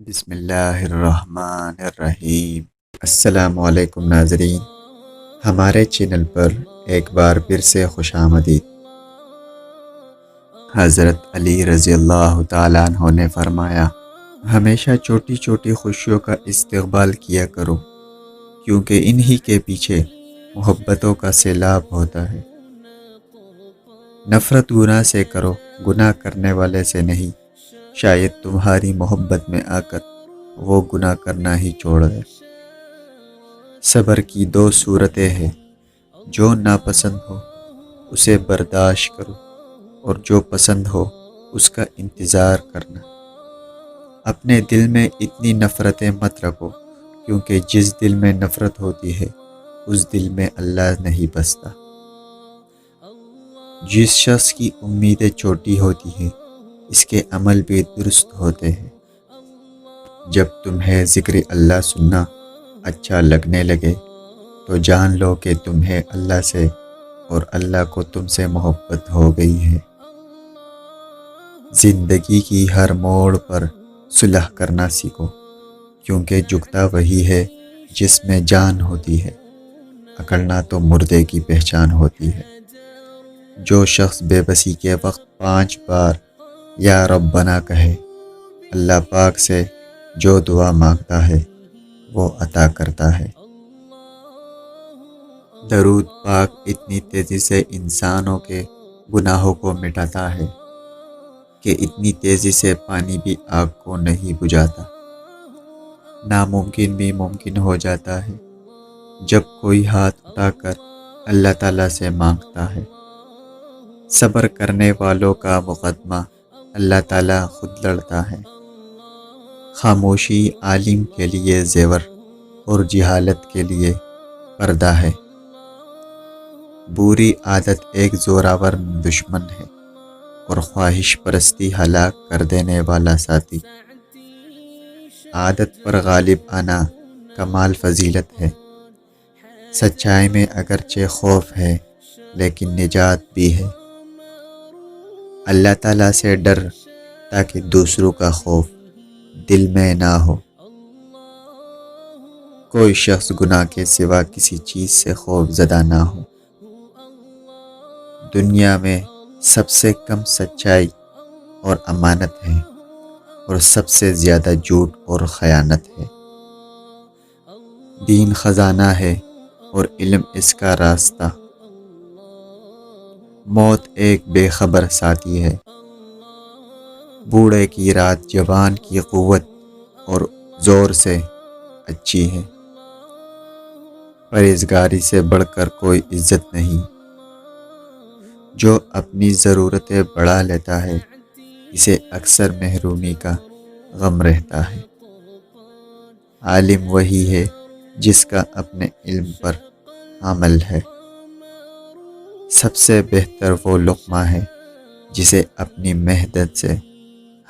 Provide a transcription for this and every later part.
بسم اللہ الرحمن الرحیم۔ السلام علیکم ناظرین، ہمارے چینل پر ایک بار پھر سے خوش آمدید۔ حضرت علی رضی اللہ تعالیٰ عنہ نے فرمایا، ہمیشہ چھوٹی چھوٹی خوشیوں کا استقبال کیا کرو، کیونکہ انہی کے پیچھے محبتوں کا سیلاب ہوتا ہے۔ نفرت گناہ سے کرو، گناہ کرنے والے سے نہیں، شاید تمہاری محبت میں آ کر وہ گناہ کرنا ہی چھوڑ دے۔ صبر کی دو صورتیں ہیں، جو ناپسند ہو اسے برداشت کرو، اور جو پسند ہو اس کا انتظار کرنا۔ اپنے دل میں اتنی نفرتیں مت رکھو، کیونکہ جس دل میں نفرت ہوتی ہے اس دل میں اللہ نہیں بستا۔ جس شخص کی امیدیں چھوٹی ہوتی ہیں اس کے عمل بھی درست ہوتے ہیں۔ جب تمہیں ذکر اللہ سننا اچھا لگنے لگے تو جان لو کہ تمہیں اللہ سے اور اللہ کو تم سے محبت ہو گئی ہے۔ زندگی کی ہر موڑ پر صلح کرنا سیکھو، کیونکہ جھکتا وہی ہے جس میں جان ہوتی ہے، اکڑنا تو مردے کی پہچان ہوتی ہے۔ جو شخص بے بسی کے وقت 5 بار یا ربنا کہے، اللہ پاک سے جو دعا مانگتا ہے وہ عطا کرتا ہے۔ درود پاک اتنی تیزی سے انسانوں کے گناہوں کو مٹاتا ہے کہ اتنی تیزی سے پانی بھی آگ کو نہیں بجھاتا۔ ناممکن بھی ممکن ہو جاتا ہے جب کوئی ہاتھ اٹھا کر اللہ تعالیٰ سے مانگتا ہے۔ صبر کرنے والوں کا مقدمہ اللہ تعالیٰ خود لڑتا ہے۔ خاموشی عالم کے لیے زیور اور جہالت کے لیے پردہ ہے۔ بری عادت ایک زوراور دشمن ہے اور خواہش پرستی ہلاک کر دینے والا ساتھی۔ عادت پر غالب آنا کمال فضیلت ہے۔ سچائی میں اگرچہ خوف ہے لیکن نجات بھی ہے۔ اللہ تعالیٰ سے ڈر تاکہ دوسروں کا خوف دل میں نہ ہو۔ کوئی شخص گناہ کے سوا کسی چیز سے خوف زدہ نہ ہو۔ دنیا میں سب سے کم سچائی اور امانت ہے، اور سب سے زیادہ جھوٹ اور خیانت ہے۔ دین خزانہ ہے اور علم اس کا راستہ۔ موت ایک بے خبر ساتھی ہے۔ بوڑھے کی رات جوان کی قوت اور زور سے اچھی ہے۔ پرہیزگاری سے بڑھ کر کوئی عزت نہیں۔ جو اپنی ضرورتیں بڑھا لیتا ہے اسے اکثر محرومی کا غم رہتا ہے۔ عالم وہی ہے جس کا اپنے علم پر عمل ہے۔ سب سے بہتر وہ لقمہ ہے جسے اپنی محنت سے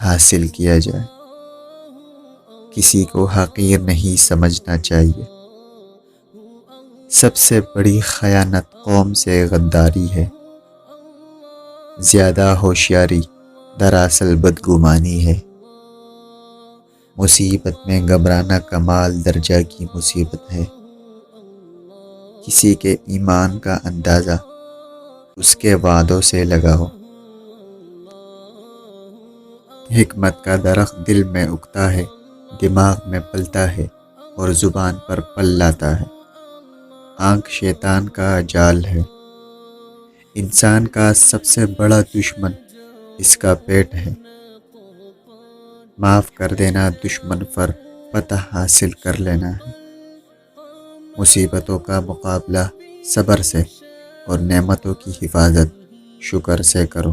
حاصل کیا جائے۔ کسی کو حقیر نہیں سمجھنا چاہیے۔ سب سے بڑی خیانت قوم سے غداری ہے۔ زیادہ ہوشیاری دراصل بدگمانی ہے۔ مصیبت میں گھبرانا کمال درجہ کی مصیبت ہے۔ کسی کے ایمان کا اندازہ اس کے وعدوں سے لگاؤ۔ حکمت کا درخت دل میں اگتا ہے، دماغ میں پلتا ہے اور زبان پر پل لاتا ہے۔ آنکھ شیطان کا جال ہے۔ انسان کا سب سے بڑا دشمن اس کا پیٹ ہے۔ معاف کر دینا دشمن پر فتح حاصل کر لینا ہے۔ مصیبتوں کا مقابلہ صبر سے اور نعمتوں کی حفاظت شکر سے کرو۔